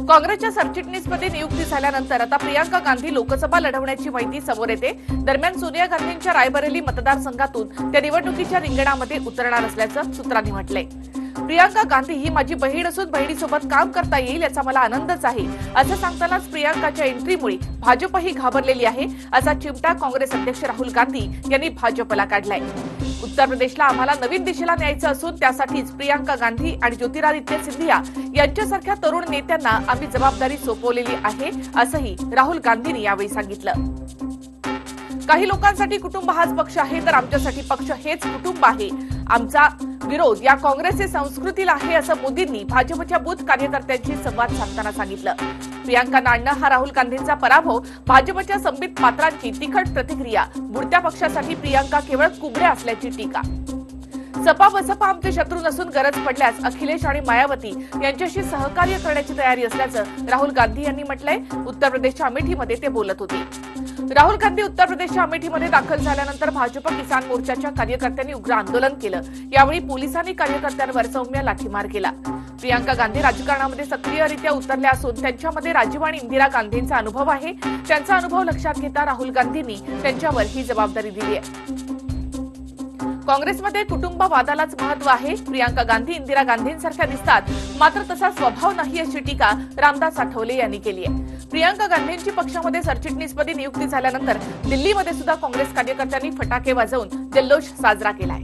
काँग्रेसच्या सरचिटणीसपदी नियुक्ती झाल्यानंतर आता प्रियांका गांधी लोकसभा लढवण्याची माहिती समोर येते। दरम्यान सोनिया गांधींच्या रायबरेली मतदारसंघातून त्या निवडणुकीच्या रिंगणामध्ये उतरणार असल्याचं सूत्रांनी म्हटलंय। प्रियांका गांधी ही माझी बहीण असून बहिणीसोबत काम करता येईल याचा मला आनंदच आहे, असं सांगतानाच प्रियांकाच्या एंट्रीमुळे भाजपही घाबरलेली आहे, असा चिमटा काँग्रेस अध्यक्ष राहुल गांधी यांनी भाजपला काढलाय। उत्तर प्रदेशला आम्हाला नवीन दिशेला न्यायचं असून त्यासाठीच प्रियांका गांधी आणि ज्योतिरादित्य सिंधिया यांच्यासारख्या तरुण नेत्यांना आम्ही जबाबदारी सोपवलेली आहे, असंही राहुल गांधींनी यावेळी सांगितलं। काही लोकांसाठी कुटुंब हाच पक्ष आहे, तर आमच्यासाठी पक्ष हेच कुटुंब आहे। आमचा विरोध या काँग्रेसच्या संस्कृतीला आहे, असं मोदींनी भाजपच्या बूथ कार्यकर्त्यांशी संवाद साधताना सांगितलं। प्रियांका आणणं हा राहुल गांधींचा पराभव, भाजपच्या संबित पात्रांची तिखट प्रतिक्रिया, बुडत्या पक्षासाठी प्रियांका केवळ कुबड्या असल्याची टीका। सपा बसपा आमचे शत्रू नसून गरज पडल्यास अखिलेश आणि मायावती यांच्याशी सहकार्य करण्याची तयारी असल्याचं राहुल गांधी यांनी म्हटलंय। उत्तर प्रदेशच्या अमेठीमध्ये ते बोलत होते। राहुल गांधी उत्तर प्रदेशच्या अमेठीमध्ये दाखल झाल्यानंतर भाजप किसान मोर्चाच्या कार्यकर्त्यांनी उग्र आंदोलन केलं। यावेळी पोलिसांनी कार्यकर्त्यांवर सौम्य लाठीमार केला। प्रियांका गांधी राजकारणामध्ये सक्रियरित्या उतरल्या असून त्यांच्यामध्ये राजीव आणि इंदिरा गांधींचा अनुभव आहे। त्यांचा अनुभव लक्षात घेता राहुल गांधींनी त्यांच्यावर ही जबाबदारी दिली आहे। काँग्रेसमध्ये कुटुंबवादालाच महत्व आहे। प्रियांका गांधी इंदिरा गांधींसारख्या दिसतात, मात्र तसा स्वभाव नाही, अशी टीका रामदास आठवले यांनी केली आहे। प्रियांका गांधींची पक्षामध्ये सरचिटणीसपदी नियुक्ती झाल्यानंतर दिल्लीमध्ये सुद्धा काँग्रेस कार्यकर्त्यांनी फटाके वाजवून जल्लोष साजरा केलाय।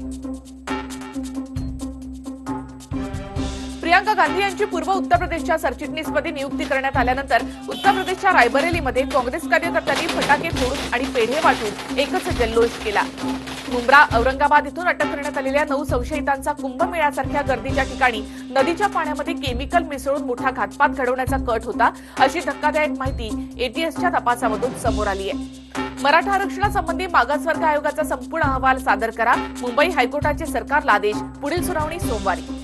प्रियांका गांधी यांची पूर्व उत्तर प्रदेशच्या सरचिटणीसपदी नियुक्ती करण्यात आल्यानंतर उत्तर प्रदेशच्या रायबरेलीमध्ये काँग्रेस कार्यकर्त्यांनी फटाके फोडून आणि पेढे वाटून एकच जल्लोष केला। मुंब्रा औरंगाबाद इथून अटक करण्यात आलेल्या 9 संशयितांचा कुंभमेळ्यासारख्या गर्दीच्या ठिकाणी नदीच्या पाण्यामध्ये केमिकल मिसळून मोठा घातपात घडवण्याचा कट होता, अशी धक्कादायक माहिती एटीएसच्या तपासामधून समोर आली आहे। मराठा आरक्षणासंबंधी मागासवर्ग आयोगाचा संपूर्ण अहवाल सादर करा, मुंबई हायकोर्टाचे सरकारला आदेश, पुढील सुनावणी सोमवारी।